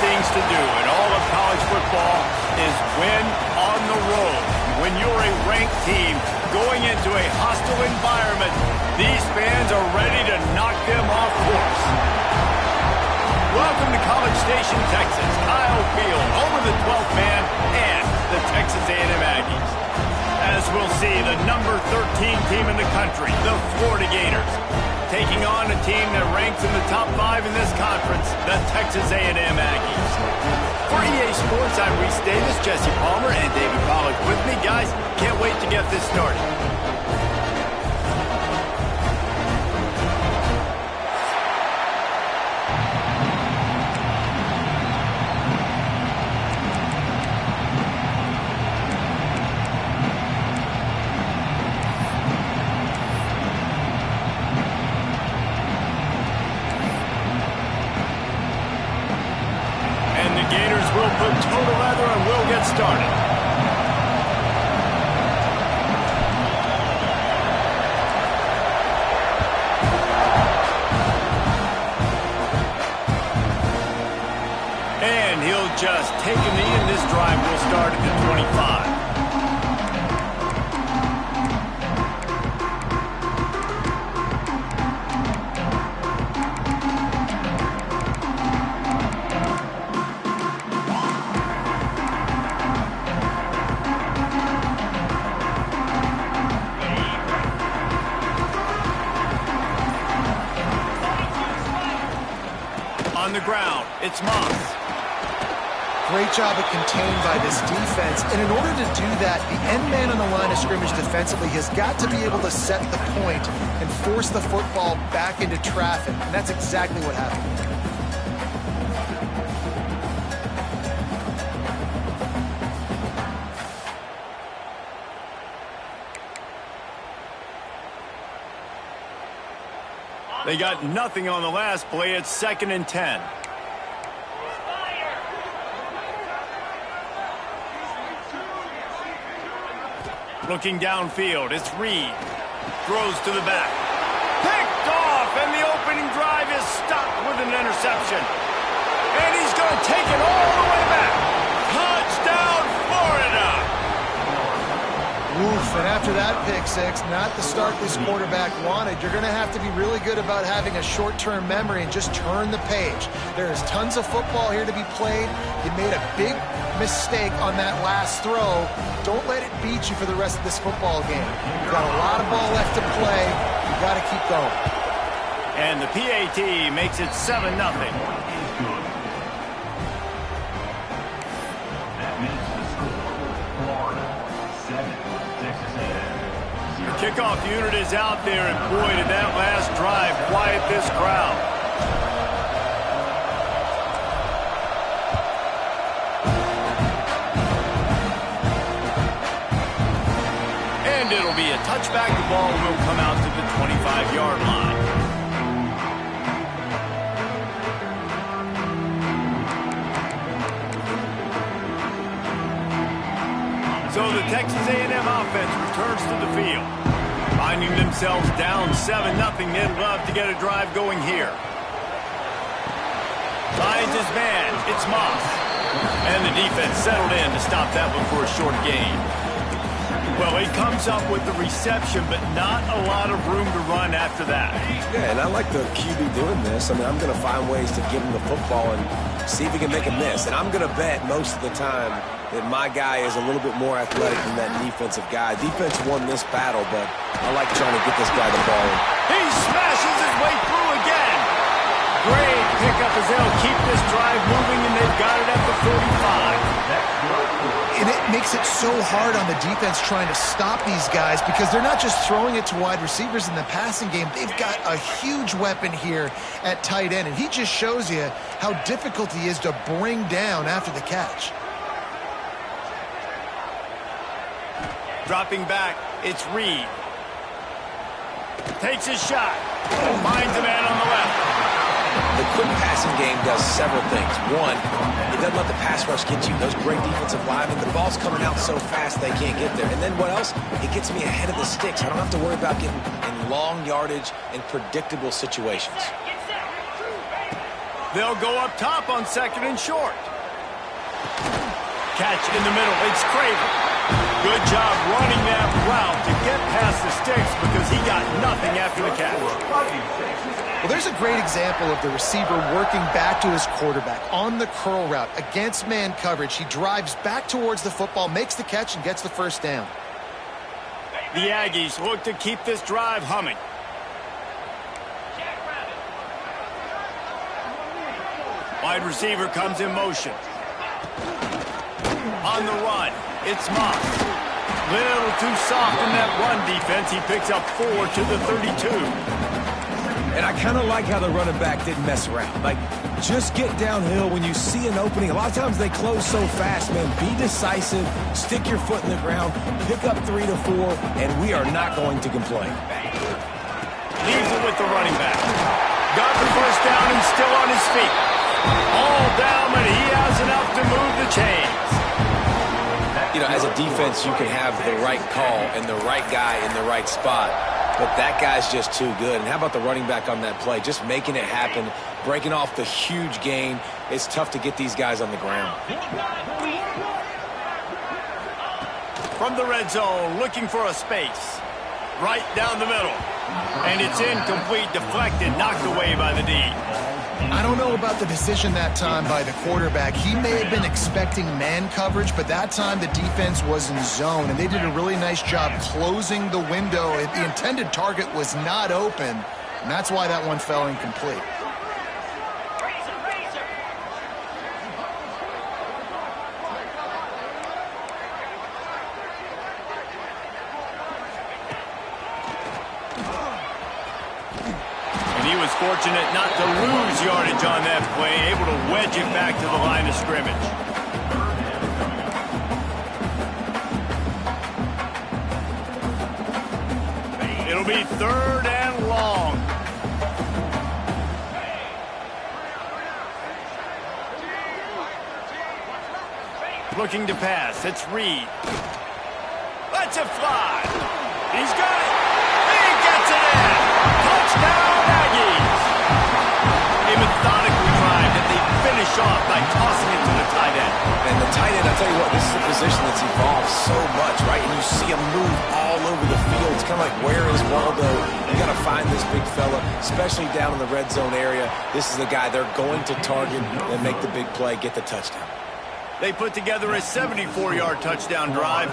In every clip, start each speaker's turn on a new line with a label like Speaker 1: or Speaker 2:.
Speaker 1: things to do in all of college football is win on the road. When you're a ranked team going into a hostile environment, these fans are ready to knock them off course. Welcome to College Station, Texas. Kyle Field, over the 12th man, and the Texas A&M Aggies. As we'll see, the number 13 team in the country, the Florida Gators, taking on a team that ranks in the top 5 in this conference, the Texas A&M Aggies. For EA Sports, I'm Reese Davis, Jesse Palmer, and David Pollack with me. Guys, can't wait to get this started. We'll put total leather and we'll get started. And he'll just take a knee, and this drive will start at the 25. On the ground, it's Moss.
Speaker 2: Great job of contained by this defense. And in order to do that, the end man on the line of scrimmage defensively has got to be able to set the point and force the football back into traffic. And that's exactly what happened.
Speaker 1: They got nothing on the last play. It's 2nd and 10. Looking downfield, it's Reed. Throws to the back. Picked off, and the opening drive is stopped with an interception. And he's going to take it all the way back. Touchdown, Florida!
Speaker 2: Oof, and after that pick six, not the start this quarterback wanted. You're going to have to be really good about having a short-term memory and just turn the page. There is tons of football here to be played. You made a big mistake on that last throw. Don't let it beat you for the rest of this football game. You've got a lot of ball left to play. You've got to keep going.
Speaker 1: And the PAT makes it 7-0. Kickoff unit is out there, and boy, did that last drive quiet this crowd. And it'll be a touchback. The ball will come out to the 25-yard line. So the Texas A&M offense returns to the field. Finding themselves down 7-0, they'd love to get a drive going here. Finds his man, it's Moss. And the defense settled in to stop that one for a short gain. Well, he comes up with the reception, but not a lot of room to run after that.
Speaker 3: Yeah, and I like the QB doing this. I mean, I'm going to find ways to give him the football and see if he can make a miss. And I'm going to bet most of the time that my guy is a little bit more athletic than that defensive guy. Defense won this battle, but I like trying to get this guy the ball.
Speaker 1: He smashes his way through again. Great pickup as they'll keep this drive moving, and they've got it at the 45.
Speaker 2: And it makes it so hard on the defense trying to stop these guys because they're not just throwing it to wide receivers in the passing game. They've got a huge weapon here at tight end, and he just shows you how difficult he is to bring down after the catch.
Speaker 1: Dropping back, it's Reed. Takes his shot. Finds a man on the left.
Speaker 3: The quick passing game does several things. One, it doesn't let the pass rush get you. Those great defensive linemen, the ball's coming out so fast they can't get there. And then what else? It gets me ahead of the sticks. I don't have to worry about getting in long yardage and predictable situations.
Speaker 1: They'll go up top on 2nd and short. Catch in the middle. It's Craven. Good job running that route to get past the sticks because he got nothing after the catch.
Speaker 2: Well, there's a great example of the receiver working back to his quarterback on the curl route against man coverage. He drives back towards the football, makes the catch, and gets the first down.
Speaker 1: The Aggies look to keep this drive humming. Wide receiver comes in motion. On the run, it's Moss. Little too soft in that run defense. He picks up 4 to the 32.
Speaker 3: And I kind of like how the running back didn't mess around. Like, just get downhill when you see an opening. A lot of times they close so fast, man. Be decisive, stick your foot in the ground, pick up 3 to 4, and we are not going to complain.
Speaker 1: Leaves it with the running back. Got the first down and still on his feet. All down, but he has enough to move the chains.
Speaker 3: You know, as a defense, you can have the right call and the right guy in the right spot, but that guy's just too good. And how about the running back on that play? Just making it happen, breaking off the huge gain. It's tough to get these guys on the ground.
Speaker 1: From the red zone, looking for a space. Right down the middle. And it's incomplete, deflected, knocked away by the D.
Speaker 2: I don't know about the decision that time by the quarterback. He may have been expecting man coverage, but that time the defense was in zone, and they did a really nice job closing the window. The intended target was not open, and that's why that one fell incomplete.
Speaker 1: He was fortunate not to lose yardage on that play, able to wedge it back to the line of scrimmage. It'll be 3rd and long. Looking to pass, it's Reed. Lets it fly. He's got it. He gets it in. Touchdown! They methodically drive that they finish off by tossing it to the tight end.
Speaker 3: And the tight end, I'll tell you what, this is a position that's evolved so much, right? And you see him move all over the field. It's kind of like, where is Waldo? You got to find this big fella, especially down in the red zone area. This is the guy they're going to target and make the big play, get the touchdown.
Speaker 1: They put together a 74-yard touchdown drive,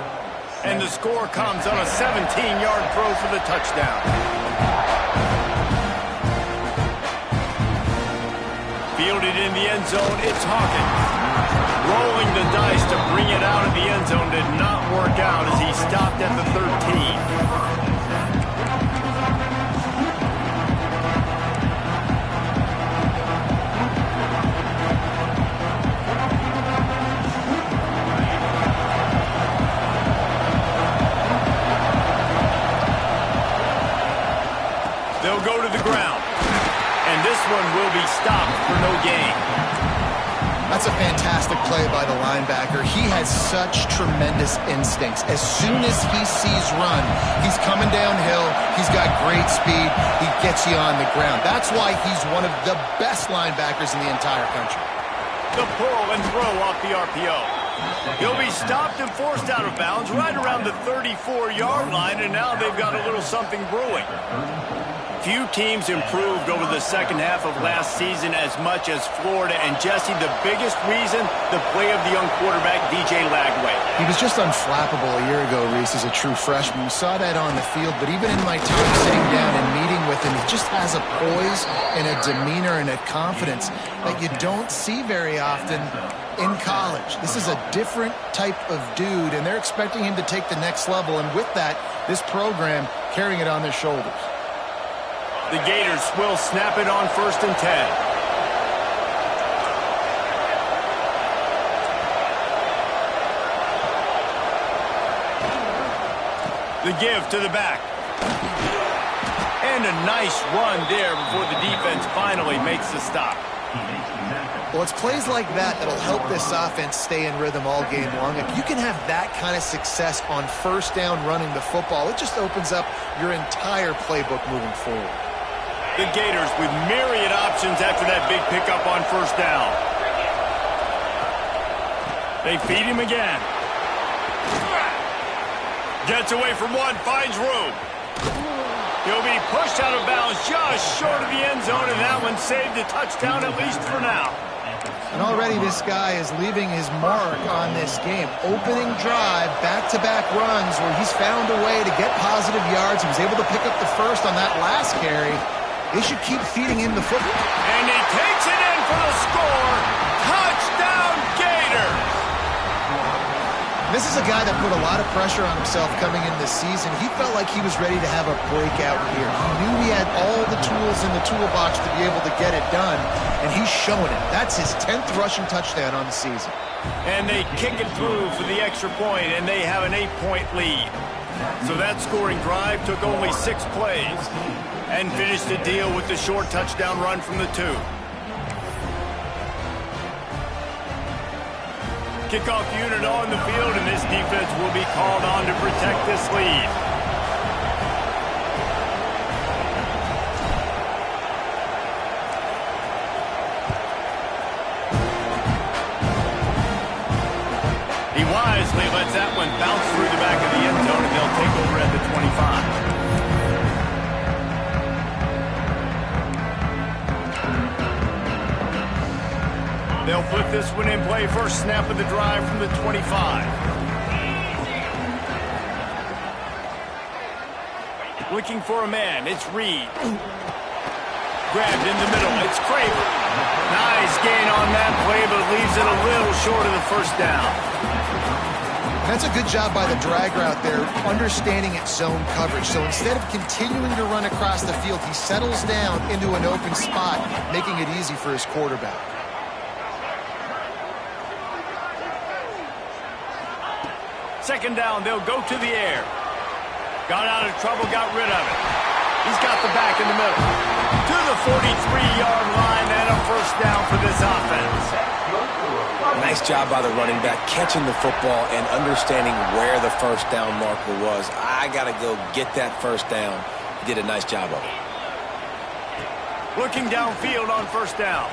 Speaker 1: and the score comes on a 17-yard throw for the touchdown. Fielded in the end zone, it's Hawkins. Rolling the dice to bring it out of the end zone did not work out as he stopped at the 13. They'll go to the ground. And this one will be stopped for no gain.
Speaker 2: That's a fantastic play by the linebacker. He has such tremendous instincts. As soon as he sees run, he's coming downhill. He's got great speed. He gets you on the ground. That's why he's one of the best linebackers in the entire country.
Speaker 1: The pull and throw off the RPO. He'll be stopped and forced out of bounds right around the 34-yard line, and now they've got a little something brewing. Few teams improved over the second half of last season as much as Florida. And, Jesse, the biggest reason, the play of the young quarterback, DJ Lagway.
Speaker 2: He was just unflappable a year ago, Reese, as a true freshman. We saw that on the field, but even in my time sitting down and meeting with him, he just has a poise and a demeanor and a confidence that you don't see very often in college. This is a different type of dude, and they're expecting him to take the next level. And with that, this program carrying it on their shoulders.
Speaker 1: The Gators will snap it on 1st and 10. The give to the back. And a nice run there before the defense finally makes the stop.
Speaker 2: Well, it's plays like that that'll help this offense stay in rhythm all game long. If you can have that kind of success on 1st down running the football, it just opens up your entire playbook moving forward.
Speaker 1: The Gators with myriad options after that big pickup on first down. They feed him again. Gets away from one, finds room. He'll be pushed out of bounds just short of the end zone, and that one saved a touchdown at least for now.
Speaker 2: And already this guy is leaving his mark on this game. Opening drive, back-to-back runs where he's found a way to get positive yards. He was able to pick up the first on that last carry. They should keep feeding him the football.
Speaker 1: And he takes it in for the score. Touchdown, Gators!
Speaker 2: This is a guy that put a lot of pressure on himself coming in this season. He felt like he was ready to have a breakout year. He knew he had all the tools in the toolbox to be able to get it done, and he's showing it. That's his 10th rushing touchdown on the season.
Speaker 1: And they kick it through for the extra point, and they have an 8-point lead. So that scoring drive took only 6 plays and finished the deal with the short touchdown run from the 2. Kickoff unit on the field, and this defense will be called on to protect this lead. He wisely lets that one bounce through the back of the end zone, and they'll take over at the 25. They'll put this one in play. First snap of the drive from the 25. Looking for a man. It's Reed. Grabbed in the middle. It's Craver. Nice gain on that play, but leaves it a little short of the first down.
Speaker 2: That's a good job by the drag route there, understanding its zone coverage. So instead of continuing to run across the field, he settles down into an open spot, making it easy for his quarterback.
Speaker 1: Second down, they'll go to the air. Got out of trouble, got rid of it. He's got the back in the middle. To the 43-yard line, and a first down for this offense.
Speaker 3: Nice job by the running back, catching the football and understanding where the first down marker was. I got to go get that first down. He did a nice job of it.
Speaker 1: Looking downfield on first down.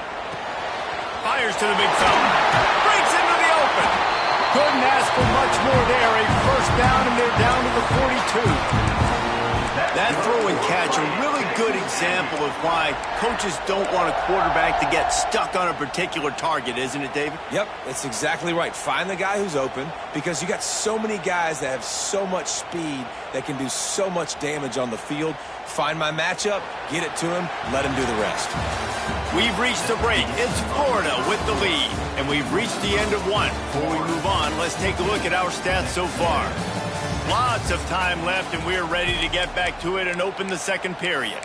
Speaker 1: Fires to the big fella. Breaks into the open. Couldn't ask for much more there. A first down, and they're down to the 42. That throw and catch, a really good example of why coaches don't want a quarterback to get stuck on a particular target, isn't it, David?
Speaker 3: Yep, it's exactly right. Find the guy who's open, because you got so many guys that have so much speed that can do so much damage on the field. Find my matchup, get it to him, let him do the rest.
Speaker 1: We've reached the break. It's Florida with the lead, and we've reached the end of one. Before we move on, let's take a look at our stats so far. Lots of time left, and we're ready to get back to it and open the second period.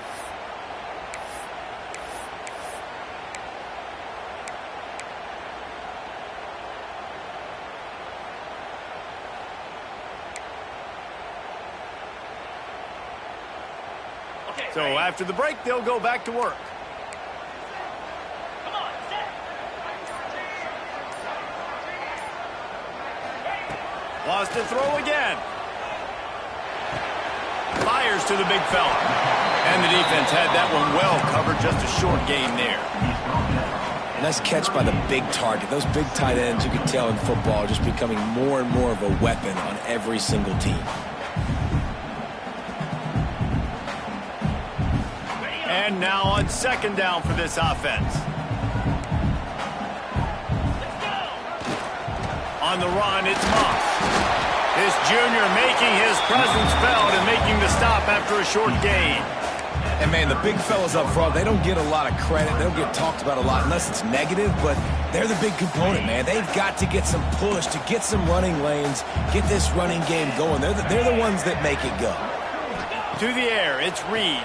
Speaker 1: So after the break, they'll go back to work. Lost to throw again. Fires to the big fella. And the defense had that one well covered. Just a short gain there.
Speaker 3: Nice catch by the big target. Those big tight ends, you can tell in football, are just becoming more and more of a weapon on every single team.
Speaker 1: And now on second down for this offense. On the run, it's Moss. This junior making his presence felt and making the stop after a short gain.
Speaker 3: And, man, the big fellas up front, they don't get a lot of credit. They don't get talked about a lot unless it's negative, but they're the big component, man. They've got to get some push, to get some running lanes, get this running game going. They're the ones that make it go.
Speaker 1: To the air, it's Reed.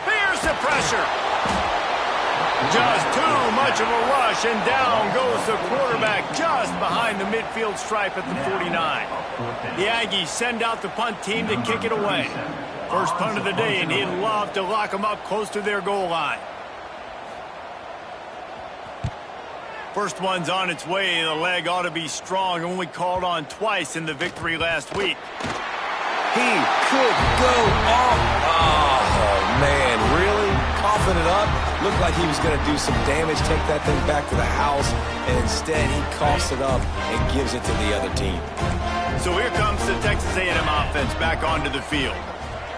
Speaker 1: Fears the pressure. Just too much of a rush, and down goes the quarterback just behind the midfield stripe at the 49. The Aggies send out the punt team to kick it away. First punt of the day, and he'd love to lock them up close to their goal line. First one's on its way. The leg ought to be strong. Only called on twice in the victory last week.
Speaker 3: He could go off. Oh, man. roughing it up. Looked like he was going to do some damage, take that thing back to the house, and instead he coughs it up and gives it to the other team.
Speaker 1: So here comes the Texas A&M offense back onto the field.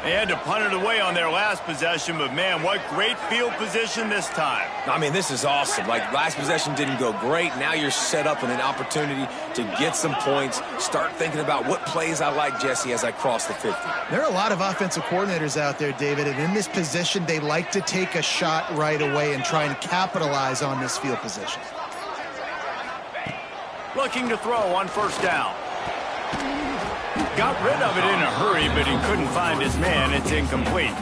Speaker 1: They had to punt it away on their last possession, but man, what great field position this time.
Speaker 3: I mean, this is awesome. Like, last possession didn't go great. Now you're set up in an opportunity to get some points. Start thinking about what plays I like, Jesse, as I cross the 50.
Speaker 2: There are a lot of offensive coordinators out there, David, and in this position, they like to take a shot right away and try and capitalize on this field position.
Speaker 1: Looking to throw on first down. Got rid of it in a hurry, but he couldn't find his man. It's incomplete.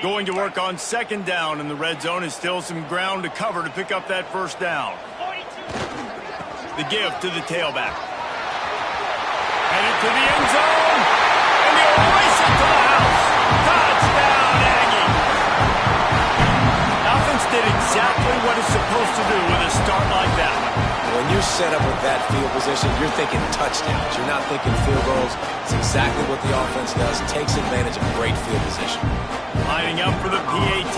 Speaker 1: Going to work on second down, and the red zone is still some ground to cover to pick up that first down. The give to the tailback. Headed to the end zone, and he'll race it to the house. Touchdown, Aggie. Offense did exactly what it's supposed to do with a start like that one.
Speaker 3: When you're set up with that field position, you're thinking touchdowns. You're not thinking field goals. It's exactly what the offense does. Takes advantage of great field position.
Speaker 1: Lining up for the PAT.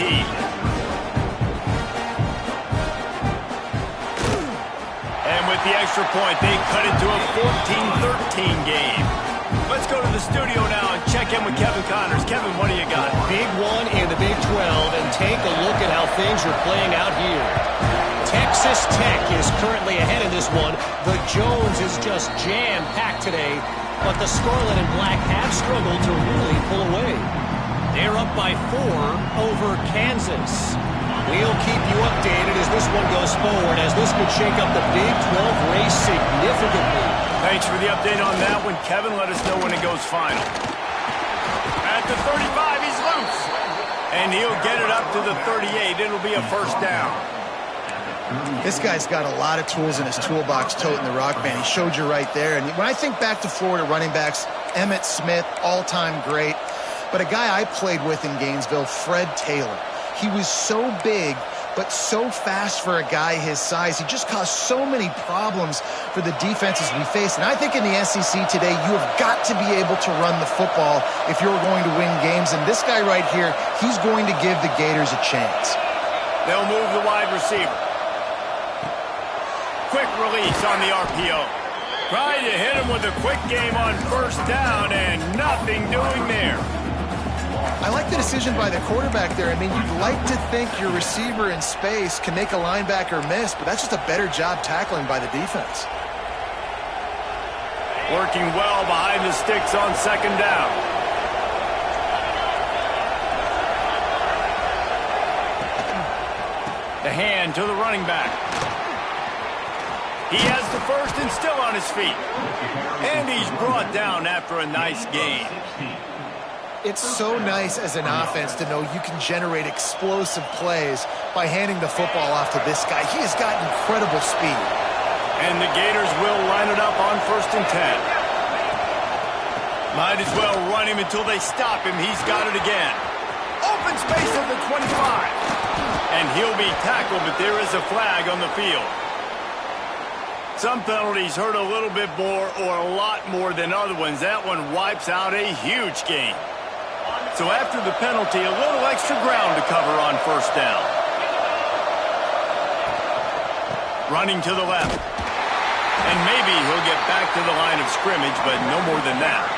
Speaker 1: And with the extra point, they cut it to a 14-13 game. Let's go to the studio now and check in with Kevin Connors. Kevin, what do you got?
Speaker 4: Big one in the Big 12, and take a look at how things are playing out here. Texas Tech is currently ahead in this one. The Jones is just jam-packed today, but the Scarlet and Black have struggled to really pull away. They're up by 4 over Kansas. We'll keep you updated as this one goes forward, as this could shake up the Big 12 race significantly.
Speaker 1: Thanks for the update on that one, Kevin. Let us know when it goes final. At the 35, he's loose. And he'll get it up to the 38. It'll be a first down.
Speaker 2: This guy's got a lot of tools in his toolbox toting the rock band. He showed you right there. And when I think back to Florida running backs, Emmitt Smith, all-time great. But a guy I played with in Gainesville, Fred Taylor. He was so big, but so fast for a guy his size. He just caused so many problems for the defenses we face. And I think in the SEC today, you have got to be able to run the football if you're going to win games. And this guy right here, he's going to give the Gators a chance.
Speaker 1: They'll move the wide receiver. Quick release on the RPO. Trying to hit him with a quick game on first down, and nothing doing there.
Speaker 2: I like the decision by the quarterback there. I mean, you'd like to think your receiver in space can make a linebacker miss, but that's just a better job tackling by the defense.
Speaker 1: Working well behind the sticks on second down. The hand to the running back. He has the first and still on his feet. And he's brought down after a nice gain.
Speaker 2: It's so nice as an offense to know you can generate explosive plays by handing the football off to this guy. He has got incredible speed.
Speaker 1: And the Gators will line it up on 1st and 10. Might as well run him until they stop him. He's got it again. Open space at the 25. And he'll be tackled, but there is a flag on the field. Some penalties hurt a little bit more or a lot more than other ones. That one wipes out a huge game. So after the penalty, a little extra ground to cover on first down. Running to the left. And maybe he'll get back to the line of scrimmage, but no more than that.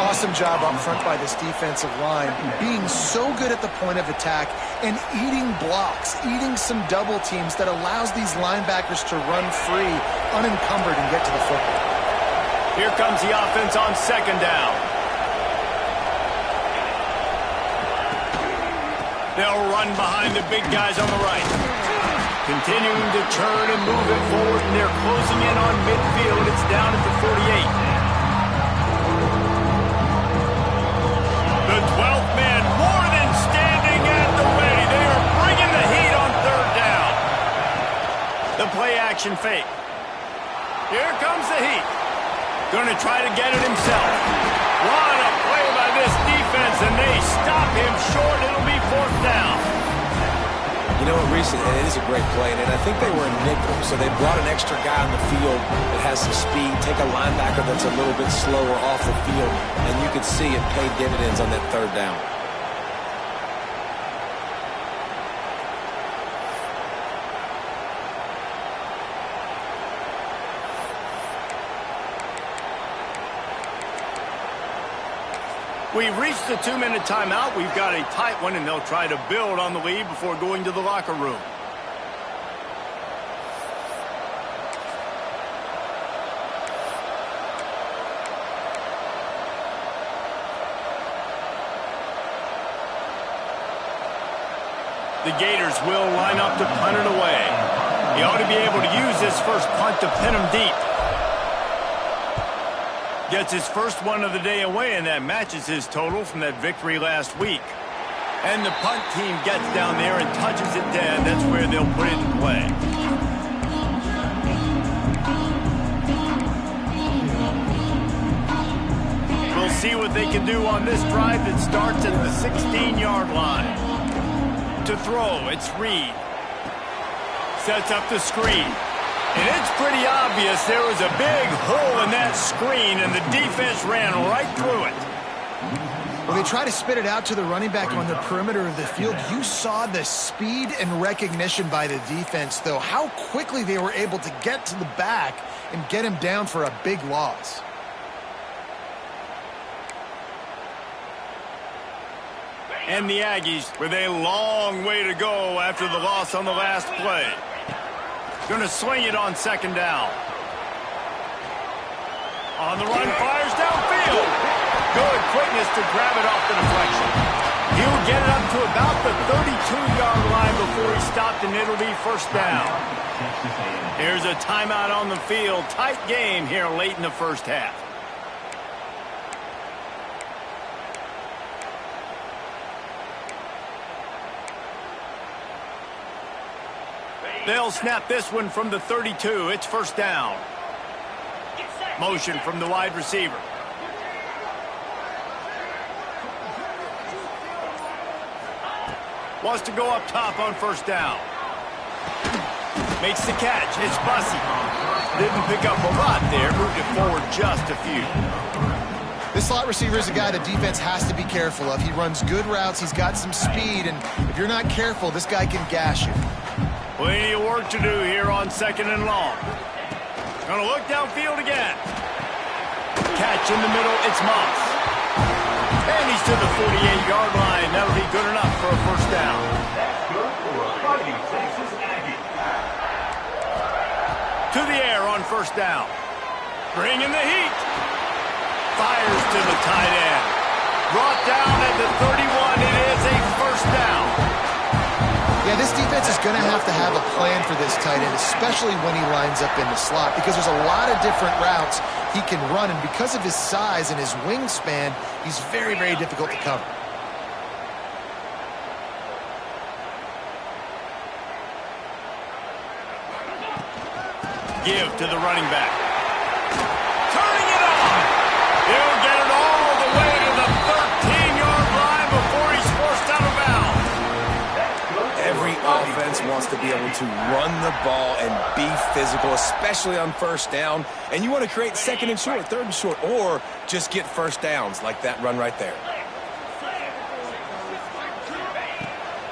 Speaker 2: Awesome job up front by this defensive line, being so good at the point of attack and eating blocks, eating some double teams that allows these linebackers to run free, unencumbered, and get to the football.
Speaker 1: Here comes the offense on second down. They'll run behind the big guys on the right. Continuing to turn and move it forward, and they're closing in on midfield. It's down at the 48. The 12th man more than standing at the ready. They are bringing the heat on third down. The play action fake. Here comes the heat. Going to try to get it himself. What a play by this defense, and they stop him short. It'll be fourth down.
Speaker 3: You know what, Reese, and it is a great play, and I think they were in nickel, so they brought an extra guy on the field that has some speed, take a linebacker that's a little bit slower off the field, and you could see it paid dividends on that third down.
Speaker 1: We've reached the 2-minute timeout. We've got a tight one, and they'll try to build on the lead before going to the locker room. The Gators will line up to punt it away. He ought to be able to use this first punt to pin him deep. Gets his first one of the day away, and that matches his total from that victory last week. And the punt team gets down there and touches it dead. That's where they'll put it in play. We'll see what they can do on this drive that starts at the 16-yard line. To throw, it's Reed. Sets up the screen. And it's pretty obvious there was a big hole in that screen, and the defense ran right through it.
Speaker 2: Well, they try to spit it out to the running back on the perimeter of the field. You saw the speed and recognition by the defense, though, how quickly they were able to get to the back and get him down for a big loss.
Speaker 1: And the Aggies with a long way to go after the loss on the last play. Going to swing it on second down. On the run, fires downfield. Good quickness to grab it off the deflection. He'll get it up to about the 32-yard line before he stopped, and it'll be first down. Here's a timeout on the field. Tight game here late in the first half. They'll snap this one from the 32. It's first down. Motion from the wide receiver. Wants to go up top on first down. Makes the catch. It's Bussey. Didn't pick up a lot there. Moved it forward just a few.
Speaker 2: This slot receiver is a guy the defense has to be careful of. He runs good routes. He's got some speed, and if you're not careful, this guy can gash you.
Speaker 1: Plenty of work to do here on second and long. Going to look downfield again. Catch in the middle, it's Moss. And he's to the 48-yard line. That'll be good enough for a first down. To the air on first down. Bringing the heat. Fires to the tight end. Brought down at the 31. It is a first down.
Speaker 2: Yeah, this defense is going to have a plan for this tight end, especially when he lines up in the slot, because there's a lot of different routes he can run, and because of his size and his wingspan, he's very, very difficult to cover.
Speaker 1: Give to the running back. Turning it on. He'll get it all the way to the 13-yard line before he's forced out of bounds.
Speaker 3: Every offense wants to be able to run the ball and be physical, especially on first down. And you want to create second and short, third and short, or just get first downs like that run right there.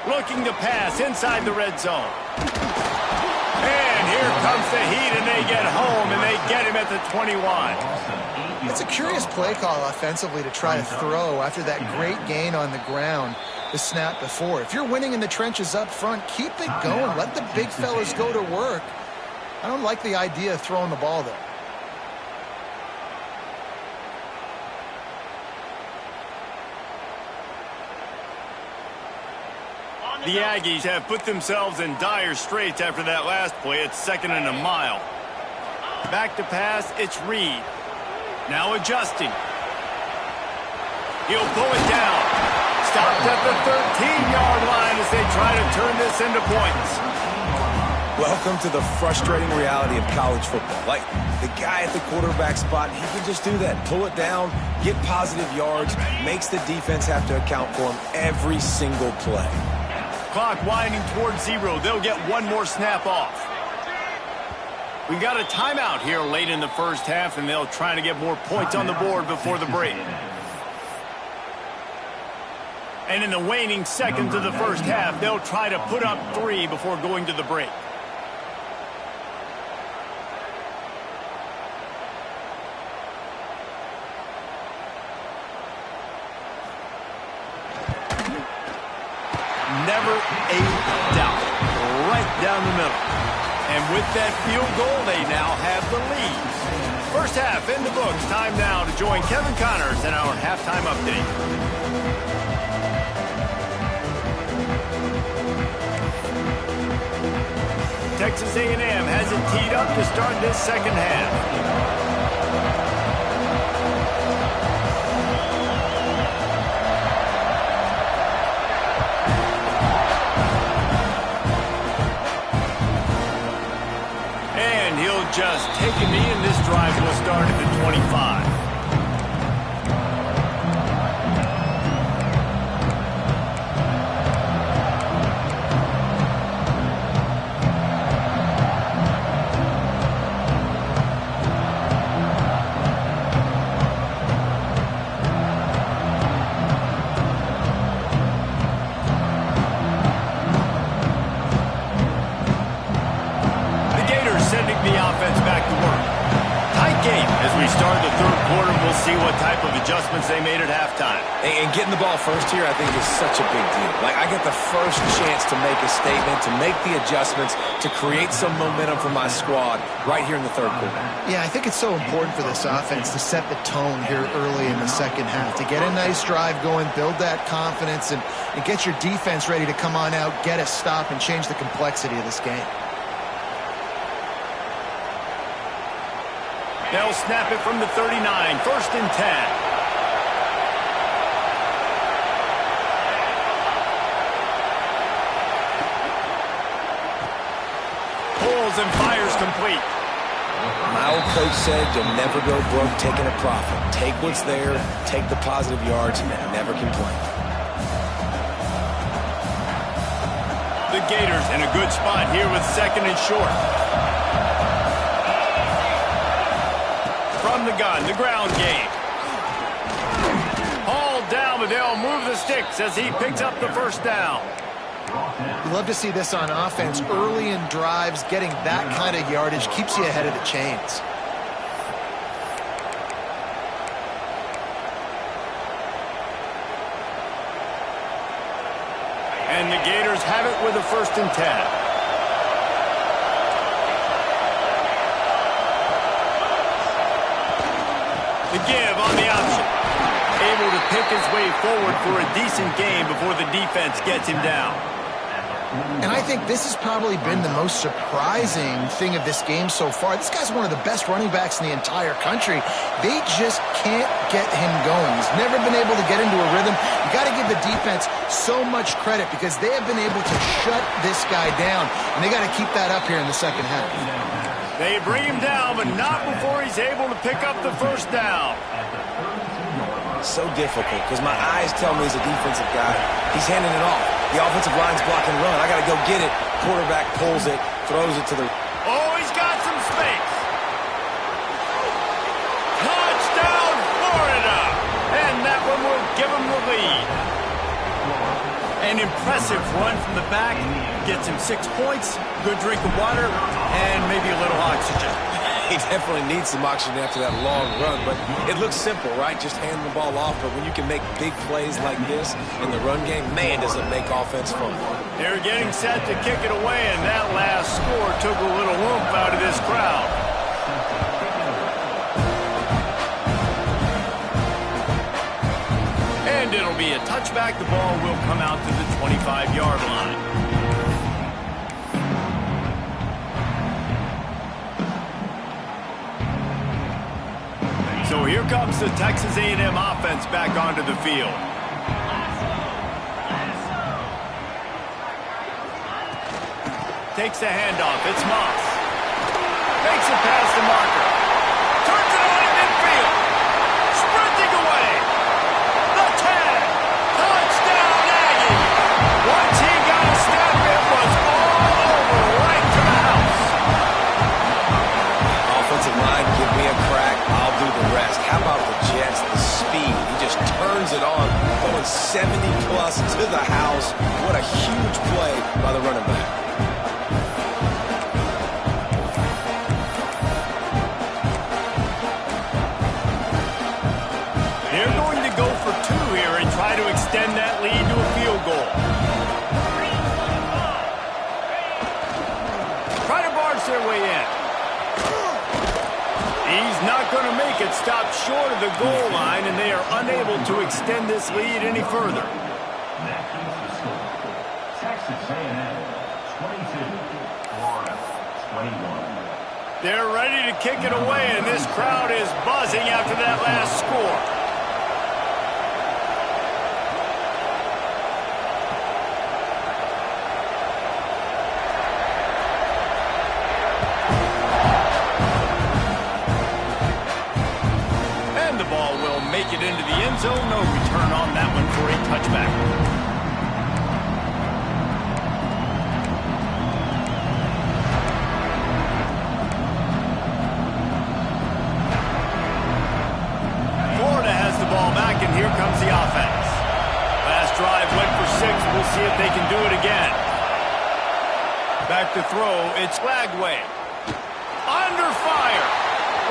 Speaker 1: Looking to pass inside the red zone. And here comes the heat, and they get home, and they get him at the 21.
Speaker 2: It's a curious play call offensively to try to throw after that great gain on the ground the snap before. If you're winning in the trenches up front, keep it going. Let the big fellas go to work. I don't like the idea of throwing the ball there.
Speaker 1: The Aggies have put themselves in dire straits after that last play. It's second and a mile. Back to pass, it's Reed. Now adjusting. He'll pull it down. Stopped at the 13-yard line as they try to turn this into points.
Speaker 3: Welcome to the frustrating reality of college football. Like, the guy at the quarterback spot, he can just do that. Pull it down, get positive yards, makes the defense have to account for him every single play.
Speaker 1: clock winding towards 0. They'll get one more snap off. We got a timeout here late in the first half, and they'll try to get more points on the board before the break. And in the waning seconds of the first half, they'll try to put up 3 before going to the break. Never a doubt. Right down the middle. And with that field goal, they now have the lead. First half in the books. Time now to join Kevin Connors in our halftime update. Texas A&M has it teed up to start this second half. Just take a knee, and this drive will start at the 25. Adjustments they made at halftime.
Speaker 3: And getting the ball first here, I think, is such a big deal. Like, I get the first chance to make a statement, to make the adjustments, to create some momentum for my squad right here in the third quarter.
Speaker 2: Yeah, I think it's so important for this offense to set the tone here early in the second half, to get a nice drive going, build that confidence, and get your defense ready to come on out, get a stop, and change the complexity of this game.
Speaker 1: They'll snap it from the 39, 1st and 10. Pulls and fires complete.
Speaker 3: My old coach said you'll never go broke taking a profit. Take what's there, take the positive yards, and never complain.
Speaker 1: The Gators in a good spot here with 2nd and short. From the gun, the ground game. Hauled down, but they'll move the sticks as he picks up the first down.
Speaker 2: You love to see this on offense. Early in drives, getting that kind of yardage keeps you ahead of the chains.
Speaker 1: And the Gators have it with a 1st and 10. The give on the option. Able to pick his way forward for a decent game before the defense gets him down.
Speaker 2: And I think this has probably been the most surprising thing of this game so far. This guy's one of the best running backs in the entire country. They just can't get him going. He's never been able to get into a rhythm. You got to give the defense so much credit because they have been able to shut this guy down, and they got to keep that up here in the second half.
Speaker 1: They bring him down, but not before he's able to pick up the first down.
Speaker 3: So difficult because my eyes tell me he's a defensive guy. He's handing it off. The offensive line's blocking run. I got to go get it. Quarterback pulls it, throws it to the...
Speaker 1: Oh, he's got some space. Touchdown, Florida. And that one will give him the lead. An impressive run from the back. Gets him 6 points, good drink of water, and maybe a little oxygen.
Speaker 3: He definitely needs some oxygen after that long run, but it looks simple, right? Just hand the ball off, but when you can make big plays like this in the run game, man, does it make offense fun.
Speaker 1: They're getting set to kick it away, and that last score took a little oomph out of this crowd. And it'll be a touchback. The ball will come out to the 25-yard line. So here comes the Texas A&M offense back onto the field. Takes the handoff. It's Moss. Makes it past the marker. Turns it on in midfield. Sprinting away. The 10. Touchdown, Aggie. Once he got a force their way in. He's not going to make it. Stop short of the goal line, and they are unable to extend this lead any further.
Speaker 5: Texas A&M, 22, Florida, 21.
Speaker 1: They're ready to kick it away, and this crowd is buzzing after that last score. And the ball will make it into the end zone. No return on that one for a touchback. And here comes the offense. Last drive went for 6. We'll see if they can do it again. Back to throw. It's Lagway. Under fire.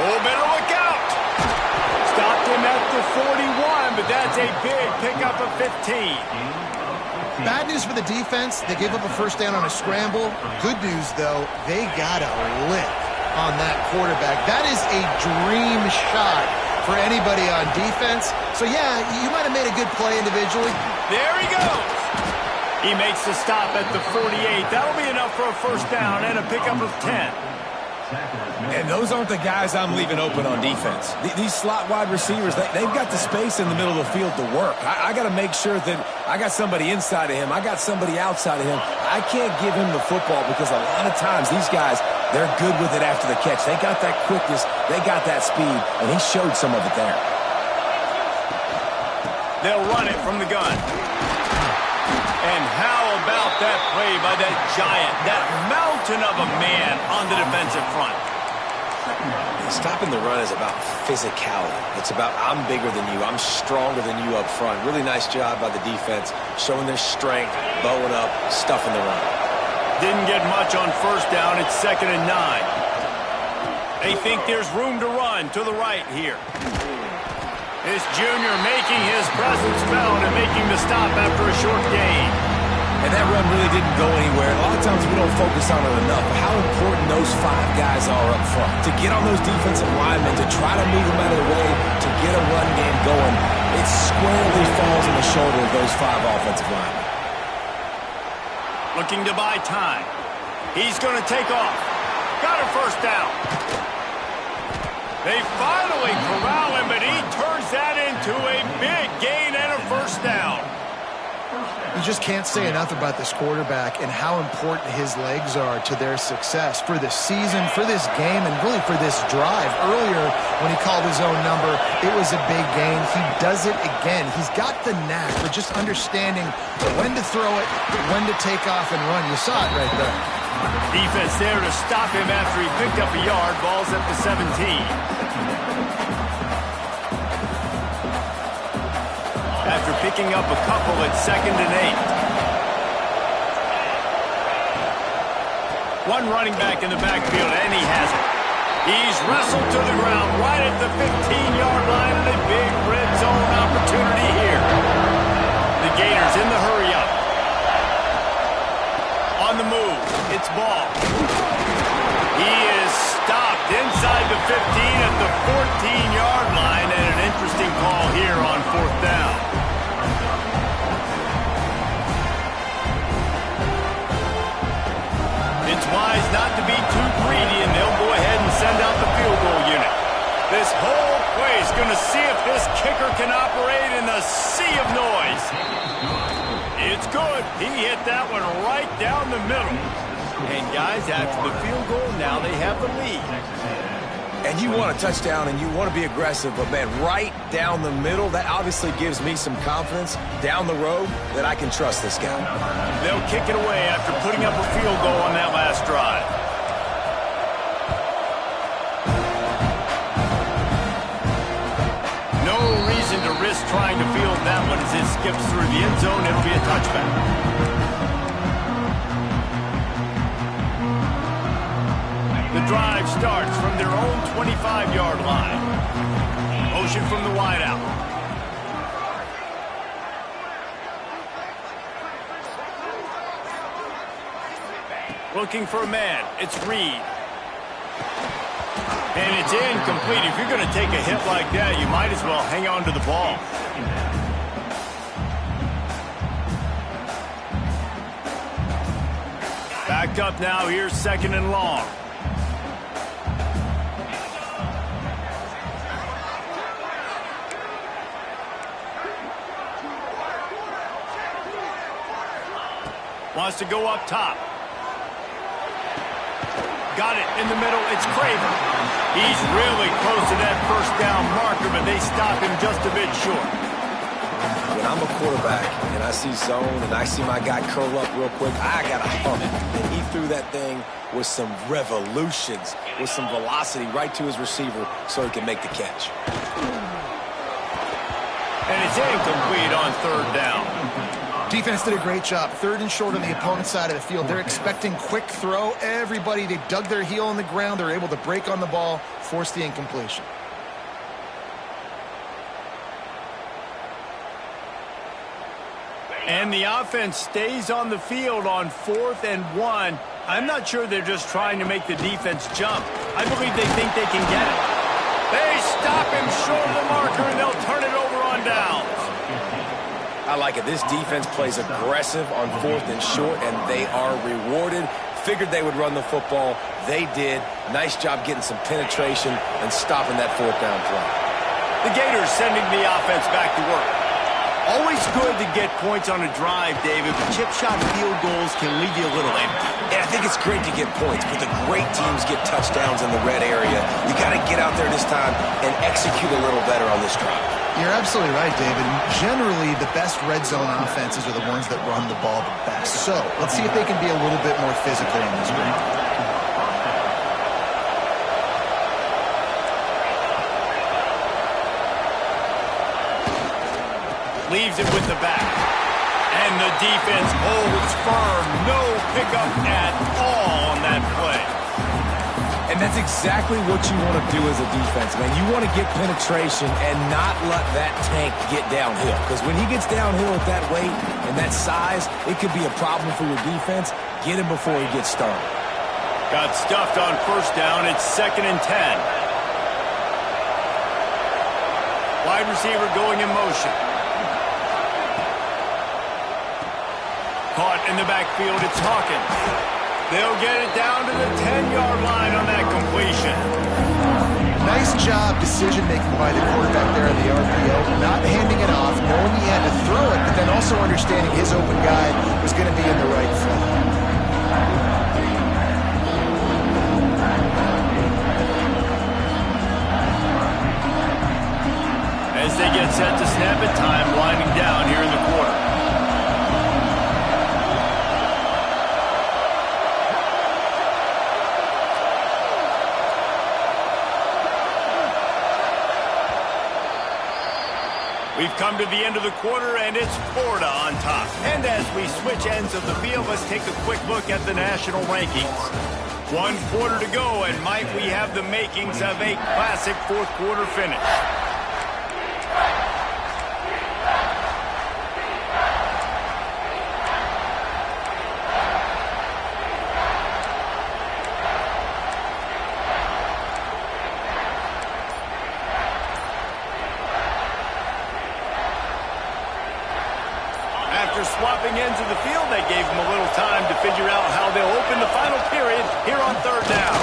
Speaker 1: Oh, better look out. Stopped him at the 41, but that's a big pickup of 15.
Speaker 2: Bad news for the defense. They gave up a first down on a scramble. Good news, though, they got a lick on that quarterback. That is a dream shot for anybody on defense. So, yeah, you might have made a good play individually.
Speaker 1: There he goes. He makes the stop at the 48. That'll be enough for a first down and a pickup of 10.
Speaker 3: And those aren't the guys I'm leaving open on defense. These slot wide receivers, they've got the space in the middle of the field to work. I got to make sure that I got somebody inside of him. I got somebody outside of him. I can't give him the football because a lot of times these guys, they're good with it after the catch. They got that quickness. They got that speed, and he showed some of it there.
Speaker 1: They'll run it from the gun. And how about that play by that giant, that mountain of a man on the defensive front?
Speaker 3: Stopping the run is about physicality. It's about I'm bigger than you. I'm stronger than you up front. Really nice job by the defense, showing their strength, bowing up, stuffing the run.
Speaker 1: Didn't get much on first down. It's 2nd and 9. They think there's room to run to the right here. This junior making his presence felt and making the stop after a short gain.
Speaker 3: And that run really didn't go anywhere. A lot of times we don't focus on it enough. How important those 5 guys are up front. To get on those defensive linemen, to try to move them out of the way, to get a run game going, it squarely falls on the shoulder of those 5 offensive linemen.
Speaker 1: Looking to buy time. He's going to take off. Got a first down. They finally corral him, but he turns that into a big gain and a first down.
Speaker 2: You just can't say enough about this quarterback and how important his legs are to their success for this season, for this game, and really for this drive. Earlier, when he called his own number, it was a big gain. He does it again. He's got the knack for just understanding when to throw it, when to take off and run. You saw it right there.
Speaker 1: Defense there to stop him after he picked up a yard. Ball's at the 17. After picking up a couple, it's 2nd and 8. One running back in the backfield, and he has it. He's wrestled to the ground right at the 15-yard line, and a big red zone opportunity here. The Gators in the hurry-up. On the move, it's Ball. He is stopped inside the 15 at the 14-yard line, and an interesting call here on 4th down. It's wise not to be too greedy, and they'll go ahead and send out the field goal unit. This whole place going to see if this kicker can operate in the sea of noise. It's good. He hit that one right down the middle. And guys, after the field goal, now they have the lead.
Speaker 3: And you want a touchdown and you want to be aggressive, but man, right down the middle, that obviously gives me some confidence down the road that I can trust this guy.
Speaker 1: They'll kick it away after putting up a field goal on that last drive. No reason to risk trying to field that one as it skips through the end zone. It'll be a touchback. The drive starts from their own 25-yard line. Motion from the wideout. Looking for a man. It's Reed. And it's incomplete. If you're going to take a hit like that, you might as well hang on to the ball. Back up now. Here's 2nd and long. Wants to go up top. Got it in the middle. It's Craven. He's really close to that first down marker, but they stop him just a bit short.
Speaker 3: When I'm a quarterback and I see zone and I see my guy curl up real quick, I got to hum it. And he threw that thing with some revolutions, with some velocity right to his receiver so he can make the catch.
Speaker 1: And it's incomplete on 3rd down.
Speaker 2: Defense did a great job. 3rd and short on the opponent's side of the field. They're expecting quick throw. Everybody, they dug their heel in the ground. They're able to break on the ball, force the incompletion.
Speaker 1: And the offense stays on the field on 4th and 1. I'm not sure they're just trying to make the defense jump. I believe they think they can get it. They stop him short of the marker, and they'll turn it over on downs.
Speaker 3: I like it. This defense plays aggressive on 4th and short, and they are rewarded. Figured they would run the football. They did. Nice job getting some penetration and stopping that 4th down play.
Speaker 1: The Gators sending the offense back to work. Always good to get points on a drive, David, but chip shot field goals can leave you a little empty.
Speaker 3: And I think it's great to get points, but the great teams get touchdowns in the red area. You got to get out there this time and execute a little better on this drive.
Speaker 2: You're absolutely right, David. Generally, the best red zone offenses are the ones that run the ball the best. So let's see if they can be a little bit more physical in this game.
Speaker 1: Leaves it with the back. And the defense holds firm. No pickup at all on that play.
Speaker 3: And that's exactly what you want to do as a defense, man. You want to get penetration and not let that tank get downhill. Because when he gets downhill at that weight and that size, it could be a problem for your defense. Get him before he gets started.
Speaker 1: Got stuffed on 1st down. It's 2nd and 10. Wide receiver going in motion. Caught in the backfield, it's Hawkins. They'll get it down to the 10-yard line on that completion.
Speaker 2: Nice job decision-making by the quarterback there in the RPO, not handing it off, knowing he had to throw it, but then also understanding his open guy was going to be in the right spot.
Speaker 1: As they get set to snap it, time winding down here in the quarter. We've come to the end of the quarter, and it's Florida on top. And as we switch ends of the field, let's take a quick look at the national rankings. 1 quarter to go, and might we have the makings of a classic 4th quarter finish. After swapping ends of the field, they gave him a little time to figure out how they'll open the final period here on 3rd down.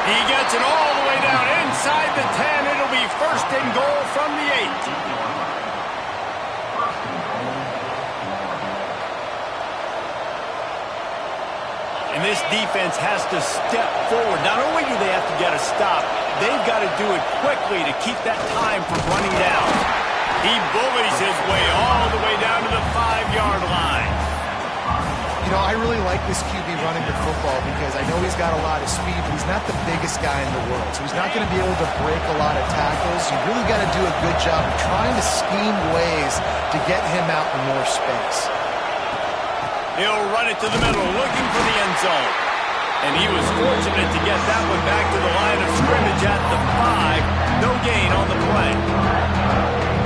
Speaker 1: He gets it all the way down inside the 10. It'll be 1st and goal from the 8. And this defense has to step forward. Not only do they have to get a stop, they've got to do it quickly to keep that time from running down. He bullies his way all the way down to the 5-yard line.
Speaker 2: You know, I really like this QB running the football because I know he's got a lot of speed, but he's not the biggest guy in the world. So he's not going to be able to break a lot of tackles. You really got to do a good job of trying to scheme ways to get him out in more space.
Speaker 1: He'll run it to the middle, looking for the end zone. And he was fortunate to get that one back to the line of scrimmage at the 5. No gain on the play.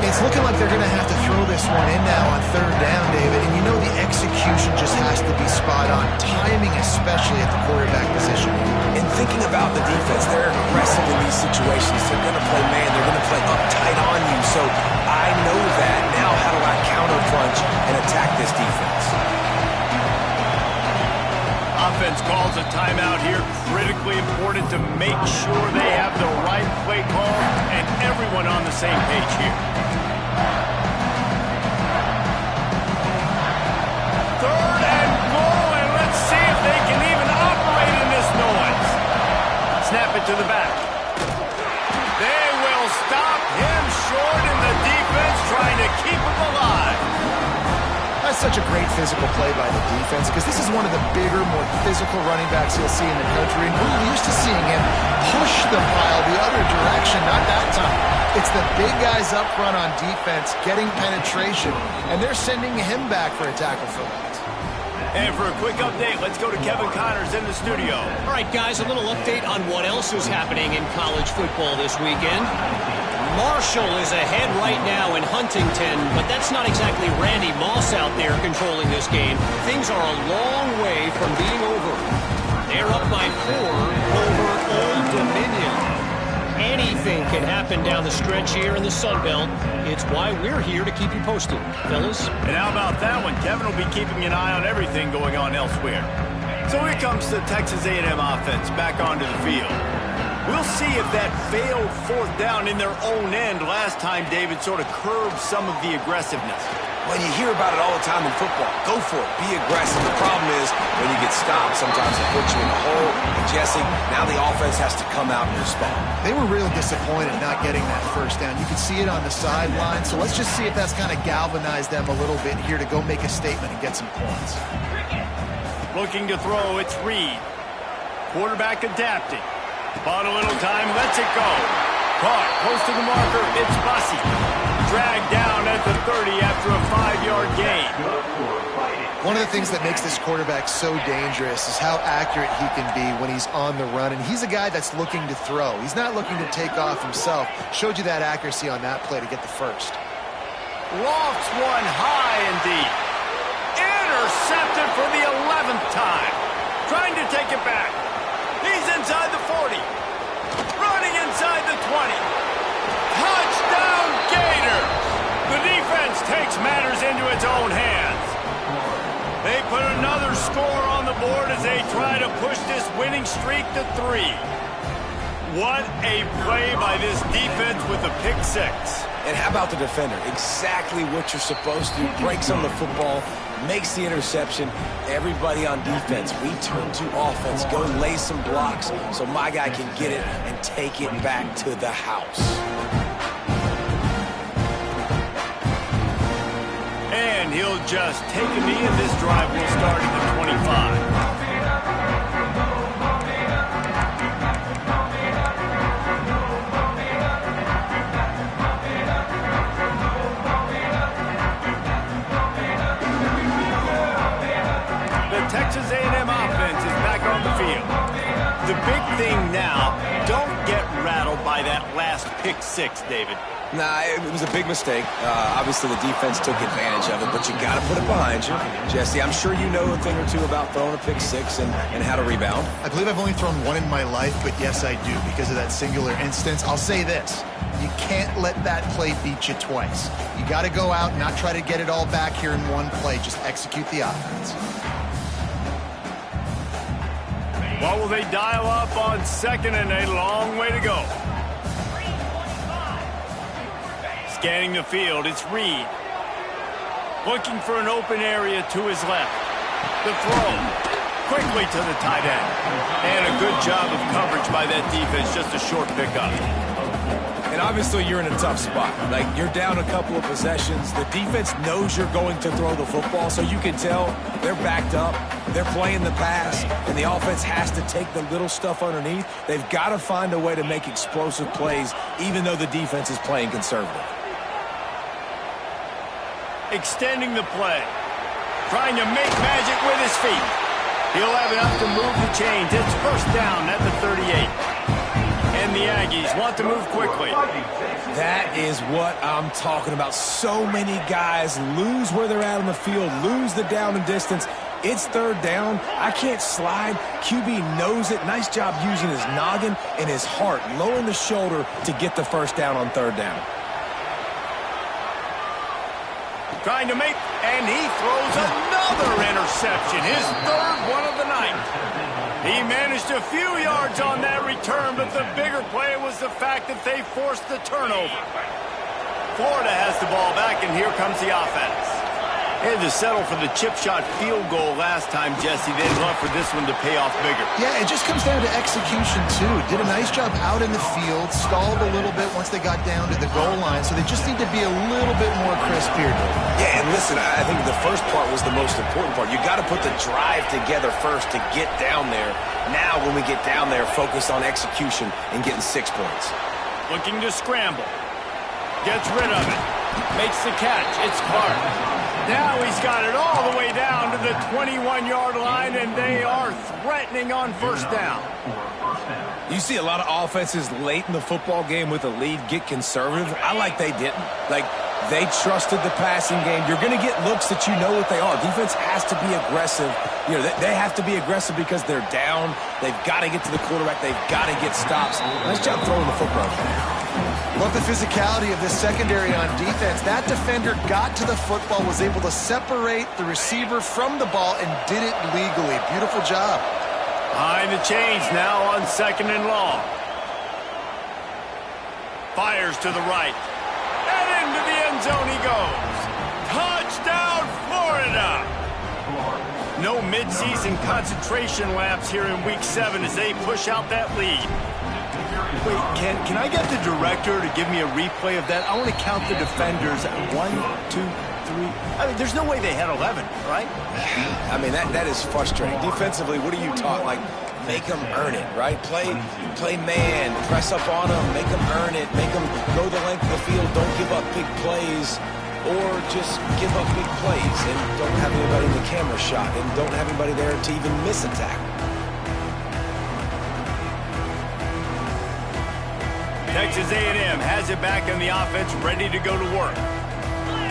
Speaker 2: It's looking like they're going to have to throw this one in now on 3rd down, David. And you know the execution just has to be spot on. Timing especially at the quarterback position.
Speaker 3: And think thinking about the defense. They're aggressive in these situations. They're going to play man. They're going to play uptight on you. So I know that. Now how do I counterpunch and attack this defense?
Speaker 1: Offense calls a timeout here. Critically important to make sure they have the right play call and everyone on the same page here. Third and goal, and let's see if they can even operate in this noise. Snap it to the back. They will stop him short, and the defense trying to keep him alive.
Speaker 2: That's such a great physical play by the defense because this is one of the bigger, more physical running backs you'll see in the country. And we're used to seeing him push the pile the other direction, not that time. It's the big guys up front on defense getting penetration, and they're sending him back for a tackle for loss.
Speaker 1: And for a quick update, let's go to Kevin Connors in the studio.
Speaker 4: All right, guys, a little update on what else is happening in college football this weekend. Marshall is ahead right now in Huntington, but that's not exactly Randy Moss out there controlling this game. Things are a long way from being over. They're up by 4 over Old Dominion. Anything can happen down the stretch here in the Sun Belt. It's why we're here to keep you posted, fellas.
Speaker 1: And how about that one? Kevin will be keeping an eye on everything going on elsewhere. So here comes the Texas A&M offense back onto the field. We'll see if that failed fourth down in their own end last time, David, sort of curbed some of the aggressiveness.
Speaker 3: Well, you hear about it all the time in football. Go for it. Be aggressive. The problem is when you get stopped, sometimes it puts you in a hole. And Jesse, now the offense has to come out and respond.
Speaker 2: They were really disappointed not getting that first down. You could see it on the sideline. So let's just see if that's kind of galvanized them a little bit here to go make a statement and get some points.
Speaker 1: Looking to throw, it's Reed. Quarterback adapting. Bought a little time, lets it go. Caught, close to the marker, it's Bussey. Dragged down at the 30 after a 5-yard gain.
Speaker 2: One of the things that makes this quarterback so dangerous is how accurate he can be when he's on the run. And he's a guy that's looking to throw. He's not looking to take off himself. Showed you that accuracy on that play to get the first.
Speaker 1: Lofts one high and deep. Intercepted for the 11th time. Trying to take it back. He's inside the 40. Running inside the 20. Touchdown Gators! The defense takes matters into its own hands. They put another score on the board as they try to push this winning streak to 3. What a play by this defense with a pick 6.
Speaker 3: And how about the defender? Exactly what you're supposed to do. Breaks on the football, makes the interception. Everybody on defense, we turn to offense. Go lay some blocks so my guy can get it and take it back to the house.
Speaker 1: And he'll just take a knee, and this drive will start at the 25. Texas A&M offense is back on the field. The big thing now, don't get rattled by that last pick 6, David.
Speaker 3: Nah, it was a big mistake. Obviously, the defense took advantage of it, but you got to put it behind you. Jesse, I'm sure you know a thing or two about throwing a pick 6 and how to rebound.
Speaker 2: I believe I've only thrown one in my life, but yes, I do because of that singular instance. I'll say this. You can't let that play beat you twice. You got to go out and not try to get it all back here in one play. Just execute the offense.
Speaker 1: What will they dial up on second, and a long way to go? Scanning the field, it's Reed. Looking for an open area to his left. The throw, quickly to the tight end. And a good job of coverage by that defense, just a short pickup.
Speaker 3: And obviously you're in a tough spot. Like, you're down a couple of possessions. The defense knows you're going to throw the football, so you can tell they're backed up. They're playing the pass, and the offense has to take the little stuff underneath. They've got to find a way to make explosive plays, even though the defense is playing conservative.
Speaker 1: Extending the play. Trying to make magic with his feet. He'll have enough to move the chains. It's first down at the 38. And the Aggies want to move quickly.
Speaker 3: That is what I'm talking about. So many guys lose where they're at on the field, lose the down and distance. It's third down. I can't slide. QB knows it. Nice job using his noggin and his heart, lowering the shoulder to get the first down on third down.
Speaker 1: Trying to make, and he throws another interception, his third one of the night. He managed a few yards on that return, but the bigger play was the fact that they forced the turnover. Florida has the ball back, and here comes the offense. They had to settle for the chip shot field goal last time, Jesse. They'd love for this one to pay off bigger.
Speaker 2: Yeah, it just comes down to execution, too. Did a nice job out in the field, stalled a little bit once they got down to the goal line, so they just need to be a little bit more crisp here.
Speaker 3: Yeah, and listen, I think the first part was the most important part. You got to put the drive together first to get down there. Now, when we get down there, focus on execution and getting 6 points.
Speaker 1: Looking to scramble. Gets rid of it. Makes the catch. It's Clark. Now he's got it all the way down to the 21-yard line, and they are threatening on first down.
Speaker 3: You see a lot of offenses late in the football game with a lead get conservative. I like they didn't. Like, they trusted the passing game. You're going to get looks that you know what they are. Defense has to be aggressive. You know, they have to be aggressive because they're down. They've got to get to the quarterback. They've got to get stops. Nice job throwing the football.
Speaker 2: Love the physicality of this secondary on defense. That defender got to the football, was able to separate the receiver from the ball, and did it legally. Beautiful job.
Speaker 1: Behind the chains now on 2nd and long. Fires to the right. And into the end zone he goes. Touchdown, Florida! No midseason concentration laps here in Week 7 as they push out that lead. Wait, can I get the director to give me a replay of that? I want to count the defenders. 1, 2, 3. I mean, there's no way they had 11, right?
Speaker 3: I mean, that is frustrating. Defensively, what are you taught? Like, make them earn it, right? Play man, press up on them, make them earn it, make them go the length of the field, don't give up big plays, or just give up big plays and don't have anybody in the camera shot and don't have anybody there to even miss a tackle.
Speaker 1: Texas A&M has it back in the offense, ready to go to work.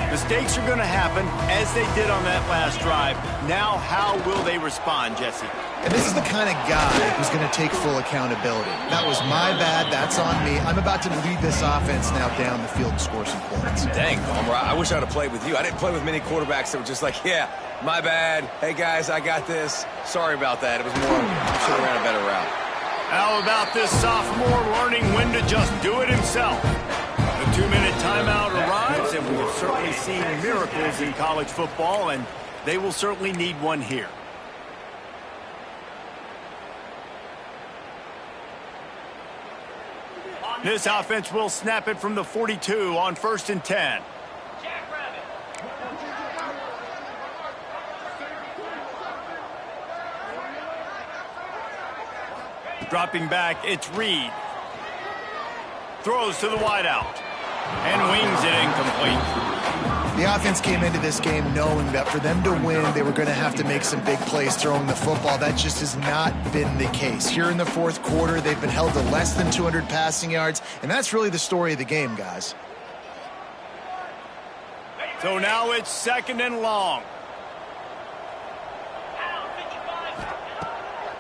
Speaker 1: Mistakes are going to happen, as they did on that last drive. Now, how will they respond, Jesse?
Speaker 2: And this is the kind of guy who's going to take full accountability. That was my bad. That's on me. I'm about to lead this offense now down the field and score some points.
Speaker 3: Dang, Palmer, I wish I'd have played with you. I didn't play with many quarterbacks that were just like, yeah, my bad. Hey, guys, I got this. Sorry about that. It was more, I should have ran a better route.
Speaker 1: How about this sophomore learning when to just do it himself? The 2-minute timeout arrives, and we have certainly seen miracles in college football, and they will certainly need one here. This offense will snap it from the 42 on 1st and 10. Dropping back, it's Reed. Throws to the wideout. And wings it incomplete.
Speaker 2: The offense came into this game knowing that for them to win, they were going to have to make some big plays throwing the football. That just has not been the case. Here in the fourth quarter, they've been held to less than 200 passing yards, and that's really the story of the game, guys.
Speaker 1: So now it's 2nd and long.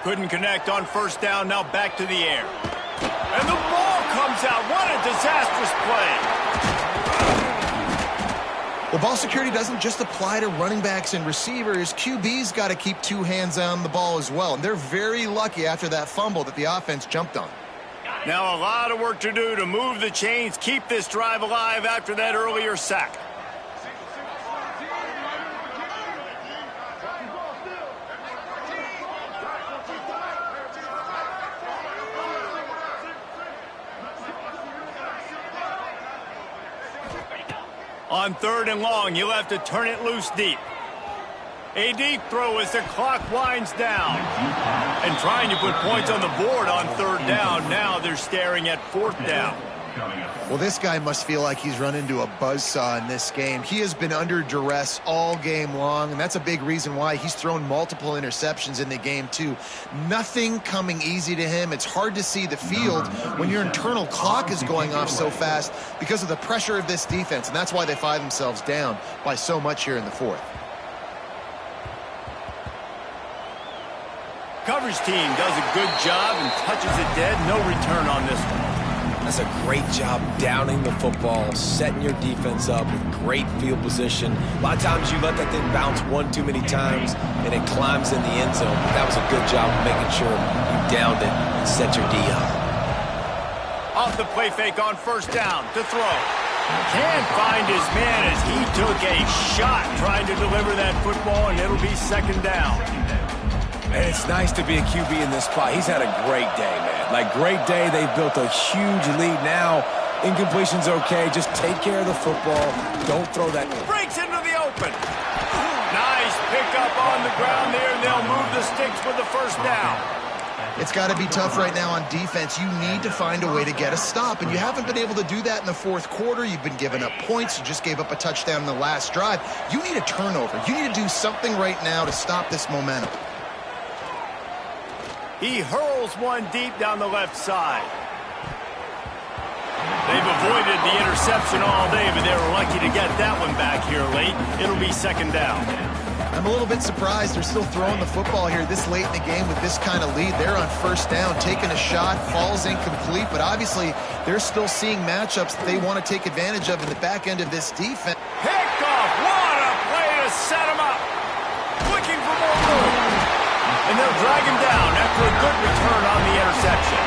Speaker 1: Couldn't connect on 1st down, now back to the air. And the ball comes out. What a disastrous play.
Speaker 2: Well, ball security doesn't just apply to running backs and receivers. QB's got to keep 2 hands on the ball as well. And they're very lucky after that fumble that the offense jumped on.
Speaker 1: Now a lot of work to do to move the chains, keep this drive alive after that earlier sack. On 3rd and long, you'll have to turn it loose deep. A deep throw as the clock winds down. And trying to put points on the board on 3rd down. Now they're staring at 4th down.
Speaker 2: Well, this guy must feel like he's run into a buzzsaw in this game. He has been under duress all game long, and that's a big reason why he's thrown multiple interceptions in the game, too. Nothing coming easy to him. It's hard to see the field when your internal clock is going off so fast because of the pressure of this defense, and that's why they find themselves down by so much here in the fourth.
Speaker 1: Coverage team does a good job and touches it dead. No return on this one.
Speaker 3: That's a great job downing the football, setting your defense up with great field position. A lot of times you let that thing bounce one too many times and it climbs in the end zone. But that was a good job of making sure you downed it and set your D up.
Speaker 1: Off the play fake on first down to throw. Can't find his man as he took a shot trying to deliver that football, and it'll be second down.
Speaker 3: And it's nice to be a QB in this spot. He's had a great day, man. Like, great day. They've built a huge lead now. Incompletion's okay. Just take care of the football. Don't throw that.
Speaker 1: Breaks into the open. Nice pickup on the ground there, and they'll move the sticks with the first down.
Speaker 2: It's got to be tough right now on defense. You need to find a way to get a stop, and you haven't been able to do that in the fourth quarter. You've been giving up points. You just gave up a touchdown in the last drive. You need a turnover. You need to do something right now to stop this momentum.
Speaker 1: He hurls one deep down the left side. They've avoided the interception all day, but they were lucky to get that one back here late. It'll be second down.
Speaker 2: I'm a little bit surprised they're still throwing the football here this late in the game with this kind of lead. They're on first down, taking a shot, falls incomplete, but obviously they're still seeing matchups that they want to take advantage of in the back end of this defense.
Speaker 1: Picked off. What a play to set him up. Looking for more room. And they'll drag him down after a good return on the interception.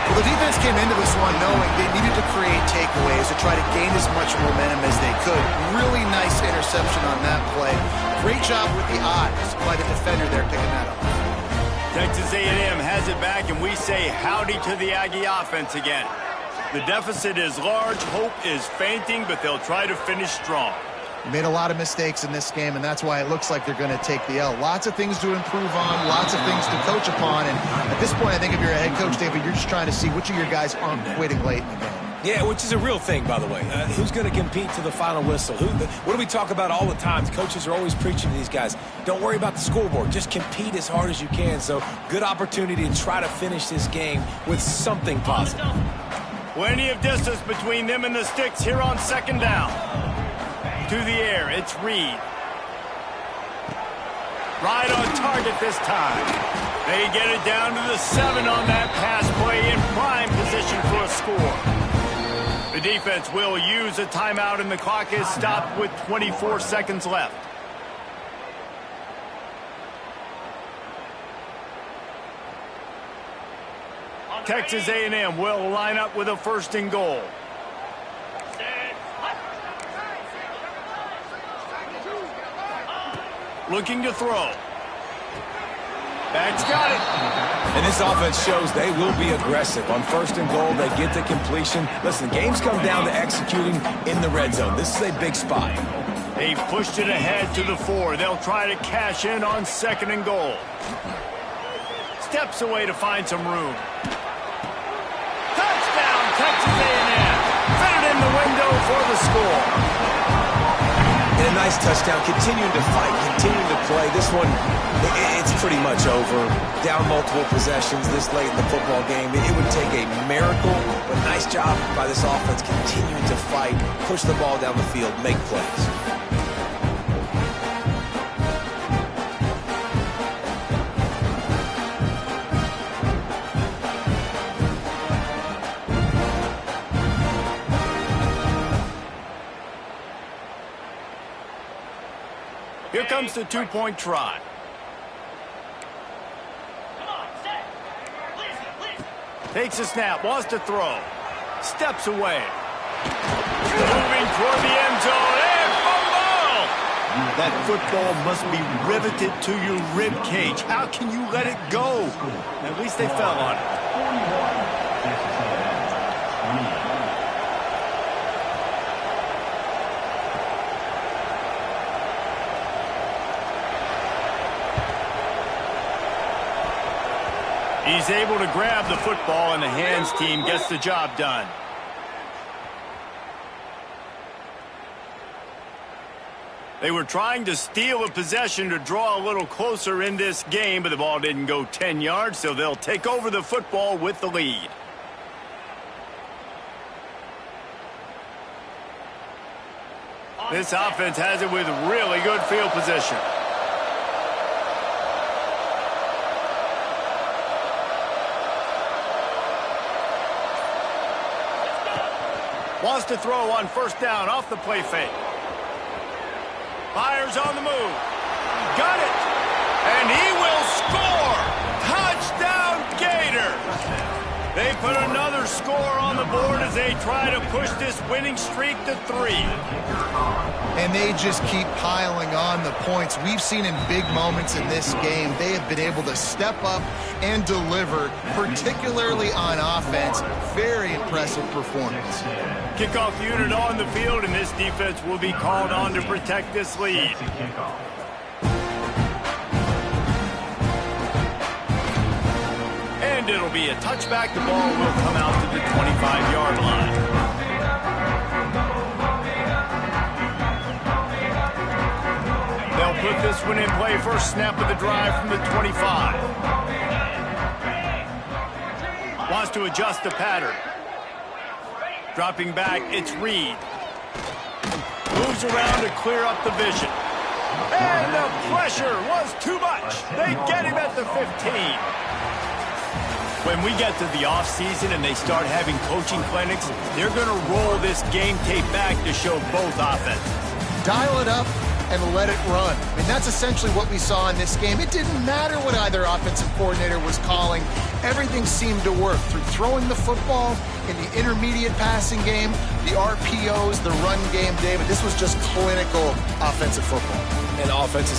Speaker 2: Well, the defense came into this one knowing they needed to create takeaways to try to gain as much momentum as they could. Really nice interception on that play. Great job with the eyes by the defender there picking that up.
Speaker 1: Texas A&M has it back, and we say howdy to the Aggie offense again. The deficit is large, hope is fainting, but they'll try to finish strong.
Speaker 2: Made a lot of mistakes in this game, and that's why it looks like they're going to take the L. Lots of things to improve on, lots of things to coach upon, and at this point, I think if you're a head coach, David, you're just trying to see which of your guys aren't quitting late in the game.
Speaker 3: Yeah, which is a real thing, by the way. Who's going to compete to the final whistle? What do we talk about all the time? Coaches are always preaching to these guys. Don't worry about the scoreboard. Just compete as hard as you can. So, good opportunity to try to finish this game with something positive.
Speaker 1: Plenty of distance between them and the sticks here on second down. To the air, it's Reed. Right on target this time. They get it down to the 7 on that pass play in prime position for a score. The defense will use a timeout, and the clock is stopped with 24 seconds left. Texas A&M will line up with a first and goal. Looking to throw. Bag's got it.
Speaker 3: And this offense shows they will be aggressive. On first and goal, they get the completion. Listen, games come down to executing in the red zone. This is a big spot.
Speaker 1: They've pushed it ahead to the 4. They'll try to cash in on second and goal. Steps away to find some room. Touchdown, Texas A&M. Fitted in the window for the score.
Speaker 3: And a nice touchdown, continuing to fight, continuing to play. This one, it's pretty much over. Down multiple possessions this late in the football game. It would take a miracle, but nice job by this offense continuing to fight, push the ball down the field, make plays.
Speaker 1: Here comes the two-point try. Takes a snap, wants to throw. Steps away. Moving toward the end zone, and fumble! That football must be riveted to your rib cage. How can you let it go? At least they fell on it. He's able to grab the football, and the hands team gets the job done. They were trying to steal a possession to draw a little closer in this game, but the ball didn't go 10 yards, so they'll take over the football with the lead. This offense has it with really good field position. Wants to throw on first down off the play fake. Fires on the move. Got it. And he will score. Touchdown, Gator. They put another score on the board as they try to push this winning streak to 3.
Speaker 2: And they just keep piling on the points. We've seen in big moments in this game, they have been able to step up and deliver, particularly on offense. Very impressive performance.
Speaker 1: Kickoff unit on the field, and this defense will be called on to protect this lead. And it'll be a touchback. The ball will come out to the 25-yard line. They'll put this one in play. First snap of the drive from the 25. Wants to adjust the pattern. Dropping back, it's Reed. Moves around to clear up the vision. And the pressure was too much. They get him at the 15. When we get to the offseason and they start having coaching clinics, they're going to roll this game tape back to show both offenses.
Speaker 2: Dial it up and let it run. And that's essentially what we saw in this game. It didn't matter what either offensive coordinator was calling. Everything seemed to work through throwing the football, in the intermediate passing game, the RPOs, the run game, David. This was just clinical offensive football.
Speaker 3: And offensive